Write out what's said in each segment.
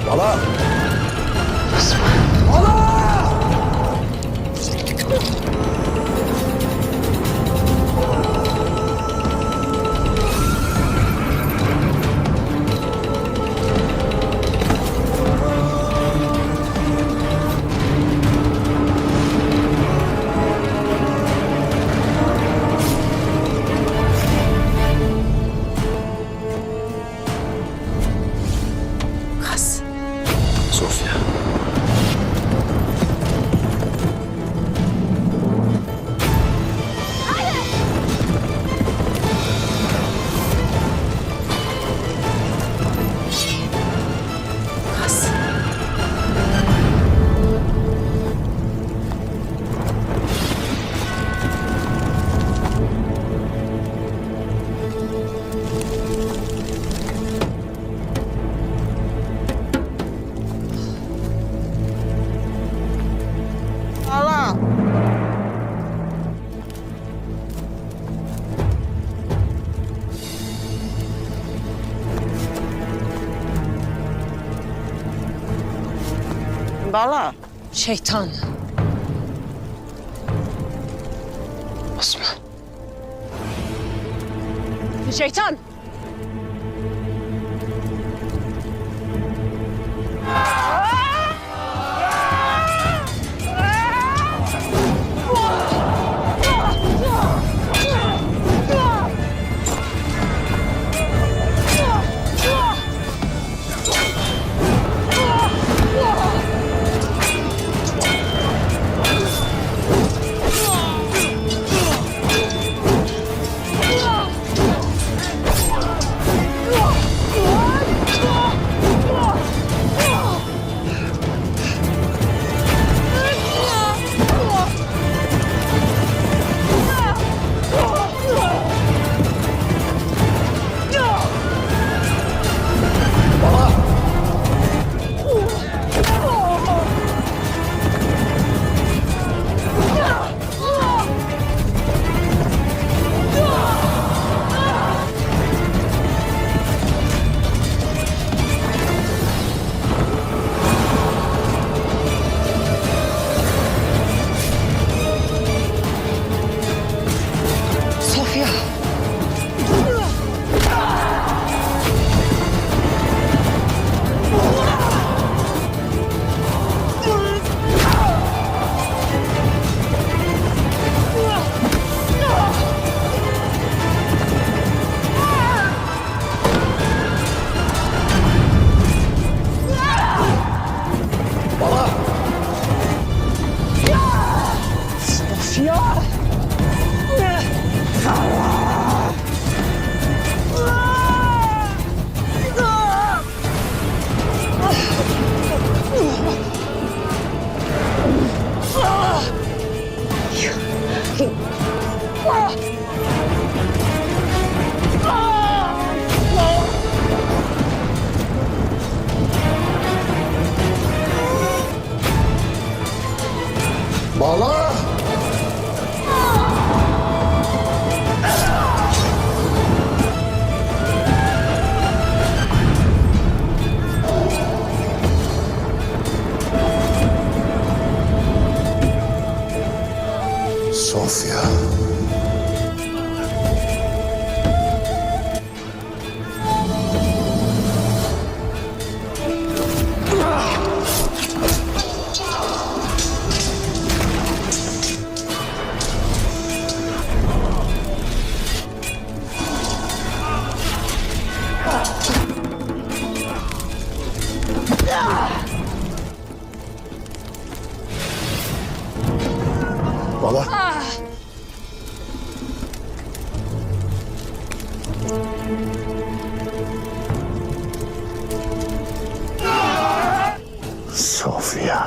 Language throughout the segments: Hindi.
Bala! Osman. Bala! Kas. Sofya. Kas. Allah. Bala. Şeytan. Osman. Şeytan. Sofya. Bala! Sofya. Bala! Sofya. Bala! Sofya.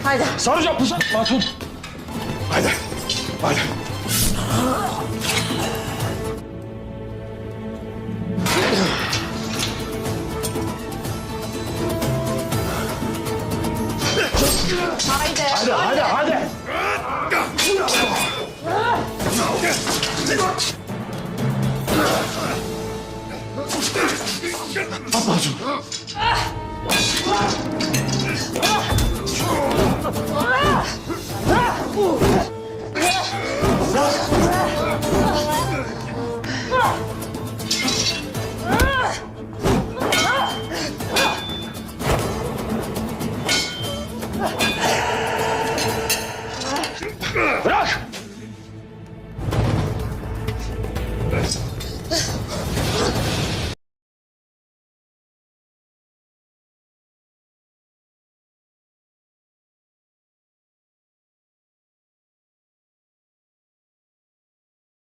Haydi. Sarıca pusat Hatun. Haydi. Haydi. Haydi. Hadi hadi. Bırak.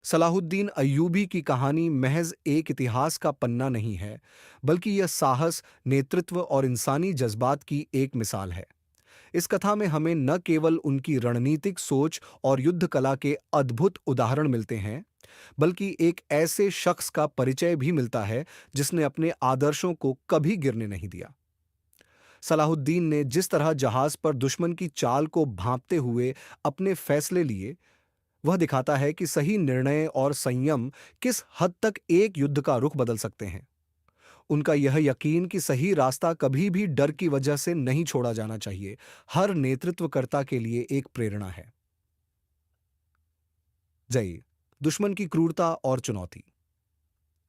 Salahuddin Ayyubi की कहानी महज एक इतिहास का पन्ना नहीं है, बल्कि यह साहस, नेतृत्व और इंसानी जज्बात की एक मिसाल है। इस कथा में हमें न केवल उनकी रणनीतिक सोच और युद्ध कला के अद्भुत उदाहरण मिलते हैं, बल्कि एक ऐसे शख्स का परिचय भी मिलता है जिसने अपने आदर्शों को कभी गिरने नहीं दिया। सलाहुद्दीन ने जिस तरह जहाज पर दुश्मन की चाल को भांपते हुए अपने फैसले लिए, वह दिखाता है कि सही निर्णय और संयम किस हद तक एक युद्ध का रुख बदल सकते हैं। उनका यह यकीन कि सही रास्ता कभी भी डर की वजह से नहीं छोड़ा जाना चाहिए, हर नेतृत्वकर्ता के लिए एक प्रेरणा है। जय दुश्मन की क्रूरता और चुनौती।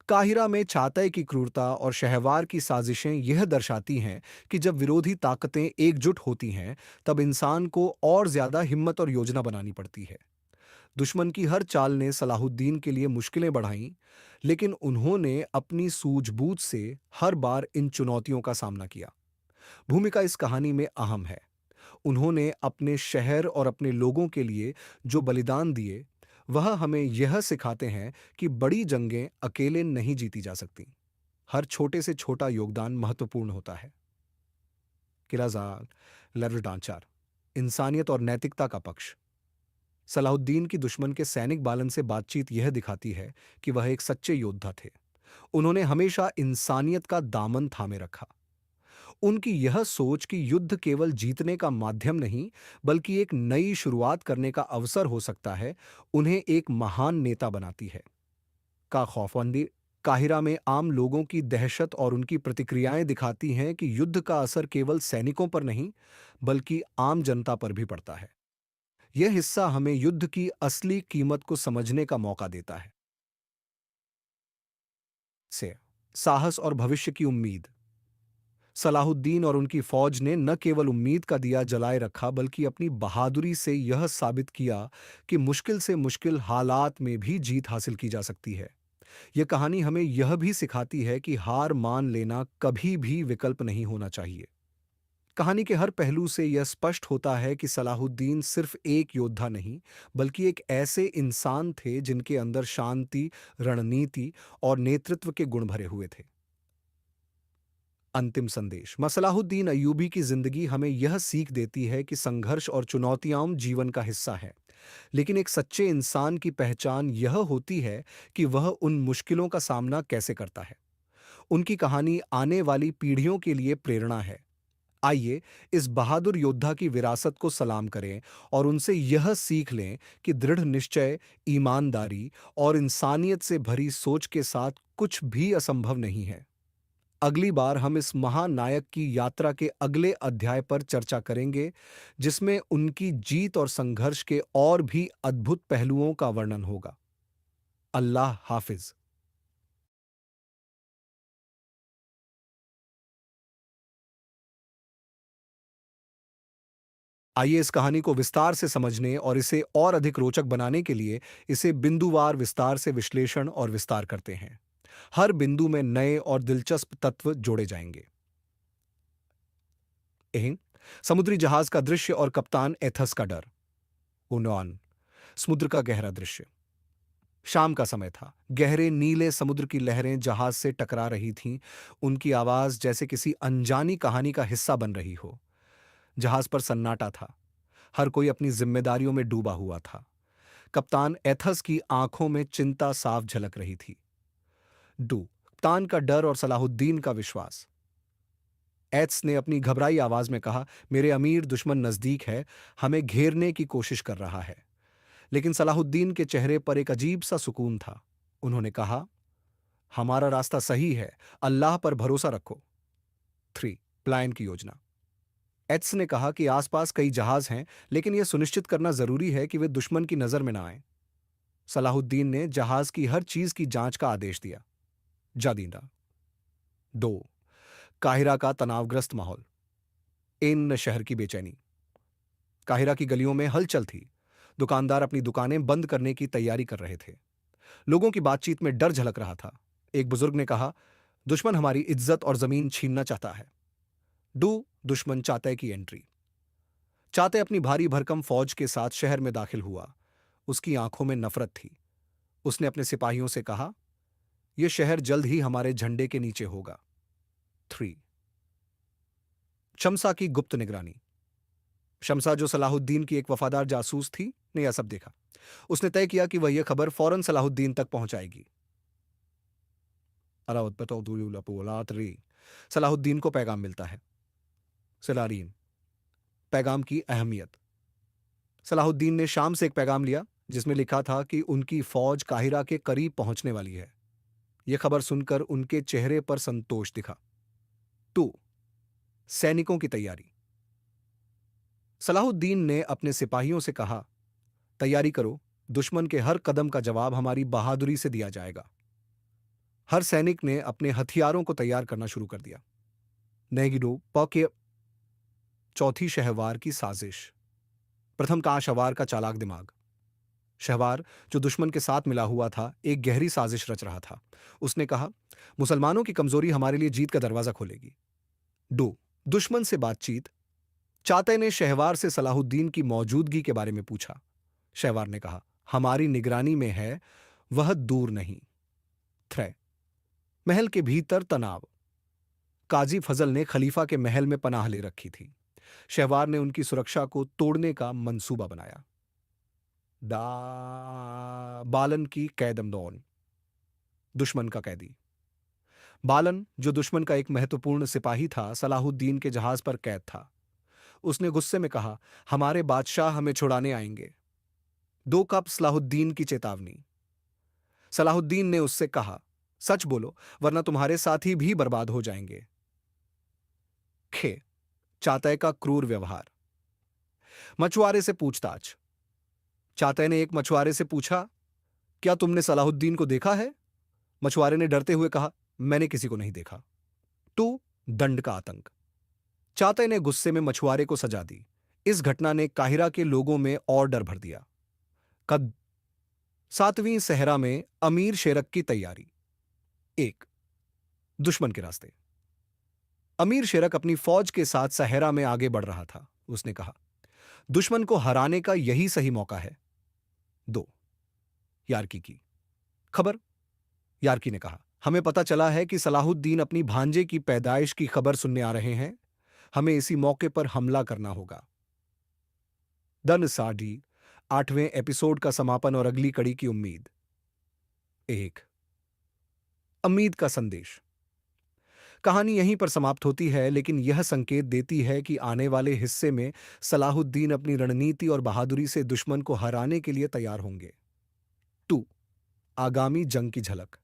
काहिरा में चातय की क्रूरता और शहवार की साजिशें यह दर्शाती हैं कि जब विरोधी ताकतें एकजुट होती हैं, तब इंसान को और ज्यादा हिम्मत और योजना बनानी पड़ती है। दुश्मन की हर चाल ने सलाहुद्दीन के लिए मुश्किलें बढ़ाईं, लेकिन उन्होंने अपनी सूझबूझ से हर बार इन चुनौतियों का सामना किया। भूमिका इस कहानी में अहम है। उन्होंने अपने शहर और अपने लोगों के लिए जो बलिदान दिए, वह हमें यह सिखाते हैं कि बड़ी जंगें अकेले नहीं जीती जा सकती। हर छोटे से छोटा योगदान महत्वपूर्ण होता है। किलाजार लेवरडांचार, इंसानियत और नैतिकता का पक्ष। सलाहुद्दीन की दुश्मन के सैनिक बालन से बातचीत यह दिखाती है कि वह एक सच्चे योद्धा थे। उन्होंने हमेशा इंसानियत का दामन थामे रखा। उनकी यह सोच कि युद्ध केवल जीतने का माध्यम नहीं, बल्कि एक नई शुरुआत करने का अवसर हो सकता है, उन्हें एक महान नेता बनाती है। का खौफबंदी काहिरा में आम लोगों की दहशत और उनकी प्रतिक्रियाएं दिखाती हैं कि युद्ध का असर केवल सैनिकों पर नहीं, बल्कि आम जनता पर भी पड़ता है। यह हिस्सा हमें युद्ध की असली कीमत को समझने का मौका देता है। से साहस और भविष्य की उम्मीद। सलाहुद्दीन और उनकी फौज ने न केवल उम्मीद का दिया जलाए रखा, बल्कि अपनी बहादुरी से यह साबित किया कि मुश्किल से मुश्किल हालात में भी जीत हासिल की जा सकती है। यह कहानी हमें यह भी सिखाती है कि हार मान लेना कभी भी विकल्प नहीं होना चाहिए। कहानी के हर पहलू से यह स्पष्ट होता है कि सलाहुद्दीन सिर्फ एक योद्धा नहीं, बल्कि एक ऐसे इंसान थे जिनके अंदर शांति, रणनीति और नेतृत्व के गुण भरे हुए थे। अंतिम संदेश। सलाहुद्दीन अय्यूबी की जिंदगी हमें यह सीख देती है कि संघर्ष और चुनौतियां जीवन का हिस्सा है, लेकिन एक सच्चे इंसान की पहचान यह होती है कि वह उन मुश्किलों का सामना कैसे करता है। उनकी कहानी आने वाली पीढ़ियों के लिए प्रेरणा है। आइए इस बहादुर योद्धा की विरासत को सलाम करें और उनसे यह सीख लें कि दृढ़ निश्चय, ईमानदारी और इंसानियत से भरी सोच के साथ कुछ भी असंभव नहीं है। अगली बार हम इस महानायक की यात्रा के अगले अध्याय पर चर्चा करेंगे, जिसमें उनकी जीत और संघर्ष के और भी अद्भुत पहलुओं का वर्णन होगा। अल्लाह हाफिज। आइए इस कहानी को विस्तार से समझने और इसे और अधिक रोचक बनाने के लिए इसे बिंदुवार विस्तार से विश्लेषण और विस्तार करते हैं। हर बिंदु में नए और दिलचस्प तत्व जोड़े जाएंगे। एह, समुद्री जहाज का दृश्य और कप्तान एथस का डर। उनॉन, समुद्र का गहरा दृश्य। शाम का समय था। गहरे नीले समुद्र की लहरें जहाज से टकरा रही थीं। उनकी आवाज जैसे किसी अनजानी कहानी का हिस्सा बन रही हो। जहाज पर सन्नाटा था। हर कोई अपनी जिम्मेदारियों में डूबा हुआ था। कप्तान एथस की आंखों में चिंता साफ झलक रही थी। कप्तान का डर और सलाहुद्दीन का विश्वास। एथस ने अपनी घबराई आवाज में कहा, मेरे अमीर दुश्मन नजदीक है, हमें घेरने की कोशिश कर रहा है। लेकिन सलाहुद्दीन के चेहरे पर एक अजीब सा सुकून था। उन्होंने कहा, हमारा रास्ता सही है, अल्लाह पर भरोसा रखो। 3. प्लान की योजना। एथस ने कहा कि आसपास कई जहाज हैं, लेकिन यह सुनिश्चित करना जरूरी है कि वे दुश्मन की नजर में ना आए। सलाहुद्दीन ने जहाज की हर चीज की जांच का आदेश दिया। जादीदा। 2. काहिरा का तनावग्रस्त माहौल। इन शहर की बेचैनी। काहिरा की गलियों में हलचल थी। दुकानदार अपनी दुकानें बंद करने की तैयारी कर रहे थे। लोगों की बातचीत में डर झलक रहा था। एक बुजुर्ग ने कहा, दुश्मन हमारी इज्जत और जमीन छीनना चाहता है। दुश्मन चातय की एंट्री। चातय अपनी भारी भरकम फौज के साथ शहर में दाखिल हुआ। उसकी आंखों में नफरत थी। उसने अपने सिपाहियों से कहा, यह शहर जल्द ही हमारे झंडे के नीचे होगा। 3. शमसा की गुप्त निगरानी। शमसा, जो सलाहुद्दीन की एक वफादार जासूस थी, ने यह सब देखा। उसने तय किया कि वह यह खबर फौरन सलाहुद्दीन तक पहुंचाएगी। सलाहुद्दीन को पैगाम मिलता है। सलारीन, पैगाम की अहमियत। सलाहुद्दीन ने शाम से एक पैगाम लिया जिसमें लिखा था कि उनकी फौज काहिरा के करीब पहुंचने वाली है। यह खबर सुनकर उनके चेहरे पर संतोष दिखा। 2. सैनिकों की तैयारी। सलाहुद्दीन ने अपने सिपाहियों से कहा, तैयारी करो, दुश्मन के हर कदम का जवाब हमारी बहादुरी से दिया जाएगा। हर सैनिक ने अपने हथियारों को तैयार करना शुरू कर दिया। नेगिडो के 4थी शहवार की साजिश। प्रथम का शहवार का चालाक दिमाग। शहवार, जो दुश्मन के साथ मिला हुआ था, एक गहरी साजिश रच रहा था। उसने कहा, मुसलमानों की कमजोरी हमारे लिए जीत का दरवाजा खोलेगी। दुश्मन से बातचीत। चातय ने शहवार से सलाहुद्दीन की मौजूदगी के बारे में पूछा। शहवार ने कहा, हमारी निगरानी में है, वह दूर नहीं। 3. महल के भीतर तनाव। काजी फजल ने खलीफा के महल में पनाह ले रखी थी। शहवार ने उनकी सुरक्षा को तोड़ने का मंसूबा बनाया। बालन की कैदमदौन। दुश्मन का कैदी। बालन, जो दुश्मन का एक महत्वपूर्ण सिपाही था, सलाहुद्दीन के जहाज पर कैद था। उसने गुस्से में कहा, हमारे बादशाह हमें छुड़ाने आएंगे। 2 कप सलाहुद्दीन की चेतावनी। सलाहुद्दीन ने उससे कहा, सच बोलो, वरना तुम्हारे साथी भी बर्बाद हो जाएंगे। चातय का क्रूर व्यवहार। मछुआरे से पूछताछ। चातय ने एक मछुआरे से पूछा, क्या तुमने सलाहुद्दीन को देखा है? मछुआरे ने डरते हुए कहा, मैंने किसी को नहीं देखा। 2. दंड का आतंक। चातय ने गुस्से में मछुआरे को सजा दी। इस घटना ने काहिरा के लोगों में और डर भर दिया। 7वीं सहरा में अमीर शेरक की तैयारी। 1. दुश्मन के रास्ते। अमीर शेरक अपनी फौज के साथ सहरा में आगे बढ़ रहा था। उसने कहा, दुश्मन को हराने का यही सही मौका है। 2. यार्की की खबर। यार्की ने कहा, हमें पता चला है कि सलाहुद्दीन अपनी भांजे की पैदाइश की खबर सुनने आ रहे हैं। हमें इसी मौके पर हमला करना होगा। दन साडी 8वें एपिसोड का समापन और अगली कड़ी की उम्मीद। 1. उम्मीद का संदेश। कहानी यहीं पर समाप्त होती है, लेकिन यह संकेत देती है कि आने वाले हिस्से में सलाहुद्दीन अपनी रणनीति और बहादुरी से दुश्मन को हराने के लिए तैयार होंगे। 2. आगामी जंग की झलक।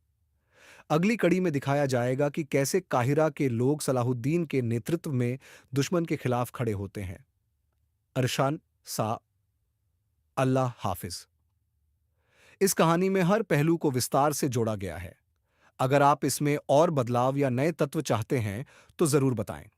अगली कड़ी में दिखाया जाएगा कि कैसे काहिरा के लोग सलाहुद्दीन के नेतृत्व में दुश्मन के खिलाफ खड़े होते हैं। अरशान सा। अल्लाह हाफिज। इस कहानी में हर पहलू को विस्तार से जोड़ा गया है। अगर आप इसमें और बदलाव या नए तत्व चाहते हैं तो जरूर बताएं।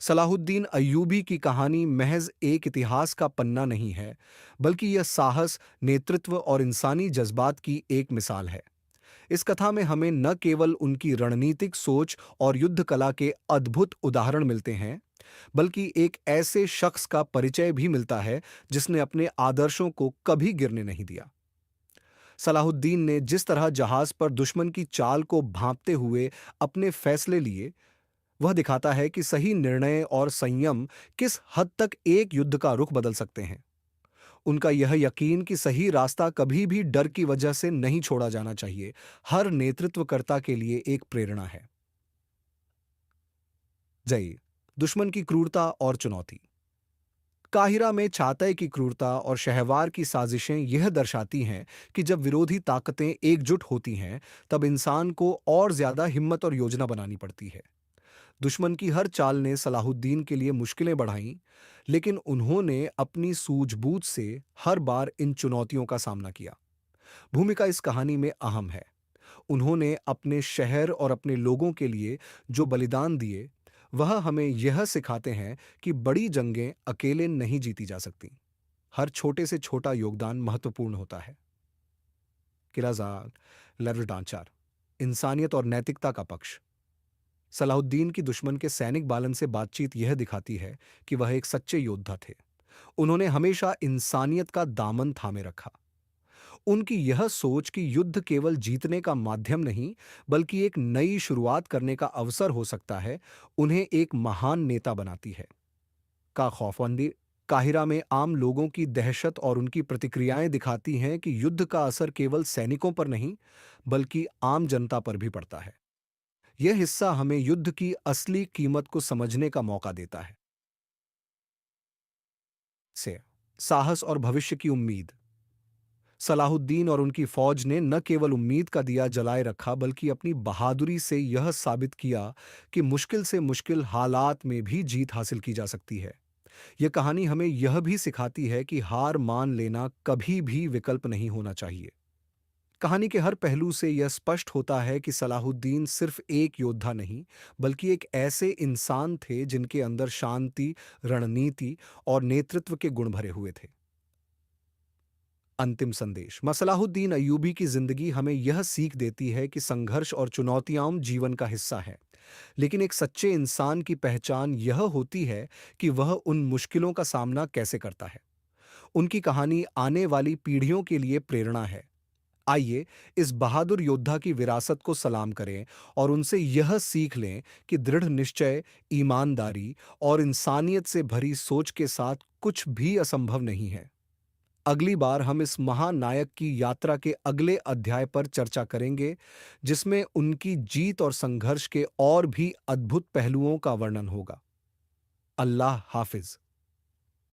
सलाहुद्दीन अय्यूबी की कहानी महज एक इतिहास का पन्ना नहीं है, बल्कि यह साहस, नेतृत्व और इंसानी जज्बात की एक मिसाल है। इस कथा में हमें न केवल उनकी रणनीतिक सोच और युद्ध कला के अद्भुत उदाहरण मिलते हैं, बल्कि एक ऐसे शख्स का परिचय भी मिलता है जिसने अपने आदर्शों को कभी गिरने नहीं दिया। सलाहुद्दीन ने जिस तरह जहाज पर दुश्मन की चाल को भांपते हुए अपने फैसले लिए, वह दिखाता है कि सही निर्णय और संयम किस हद तक एक युद्ध का रुख बदल सकते हैं। उनका यह यकीन कि सही रास्ता कभी भी डर की वजह से नहीं छोड़ा जाना चाहिए, हर नेतृत्वकर्ता के लिए एक प्रेरणा है। जय दुश्मन की क्रूरता और चुनौती। काहिरा में छातय की क्रूरता और शहवार की साजिशें यह दर्शाती हैं कि जब विरोधी ताकतें एकजुट होती हैं, तब इंसान को और ज्यादा हिम्मत और योजना बनानी पड़ती है। दुश्मन की हर चाल ने सलाहुद्दीन के लिए मुश्किलें बढ़ाईं, लेकिन उन्होंने अपनी सूझबूझ से हर बार इन चुनौतियों का सामना किया। भूमिका इस कहानी में अहम है। उन्होंने अपने शहर और अपने लोगों के लिए जो बलिदान दिए, वह हमें यह सिखाते हैं कि बड़ी जंगें अकेले नहीं जीती जा सकती। हर छोटे से छोटा योगदान महत्वपूर्ण होता है। किलाजार लर्वडांचार, इंसानियत और नैतिकता का पक्ष। सलाहुद्दीन की दुश्मन के सैनिक बालन से बातचीत यह दिखाती है कि वह एक सच्चे योद्धा थे। उन्होंने हमेशा इंसानियत का दामन थामे रखा। उनकी यह सोच कि युद्ध केवल जीतने का माध्यम नहीं, बल्कि एक नई शुरुआत करने का अवसर हो सकता है, उन्हें एक महान नेता बनाती है। का खौफबंदी काहिरा में आम लोगों की दहशत और उनकी प्रतिक्रियाएं दिखाती हैं कि युद्ध का असर केवल सैनिकों पर नहीं, बल्कि आम जनता पर भी पड़ता है। यह हिस्सा हमें युद्ध की असली कीमत को समझने का मौका देता है। से साहस और भविष्य की उम्मीद। सलाहुद्दीन और उनकी फौज ने न केवल उम्मीद का दिया जलाए रखा, बल्कि अपनी बहादुरी से यह साबित किया कि मुश्किल से मुश्किल हालात में भी जीत हासिल की जा सकती है। यह कहानी हमें यह भी सिखाती है कि हार मान लेना कभी भी विकल्प नहीं होना चाहिए। कहानी के हर पहलू से यह स्पष्ट होता है कि सलाहुद्दीन सिर्फ एक योद्धा नहीं, बल्कि एक ऐसे इंसान थे जिनके अंदर शांति, रणनीति और नेतृत्व के गुण भरे हुए थे। अंतिम संदेश। सलाहुद्दीन अय्यूबी की जिंदगी हमें यह सीख देती है कि संघर्ष और चुनौतियां जीवन का हिस्सा है, लेकिन एक सच्चे इंसान की पहचान यह होती है कि वह उन मुश्किलों का सामना कैसे करता है। उनकी कहानी आने वाली पीढ़ियों के लिए प्रेरणा है। आइए इस बहादुर योद्धा की विरासत को सलाम करें और उनसे यह सीख लें कि दृढ़ निश्चय, ईमानदारी और इंसानियत से भरी सोच के साथ कुछ भी असंभव नहीं है। अगली बार हम इस महानायक की यात्रा के अगले अध्याय पर चर्चा करेंगे, जिसमें उनकी जीत और संघर्ष के और भी अद्भुत पहलुओं का वर्णन होगा। अल्लाह हाफिज।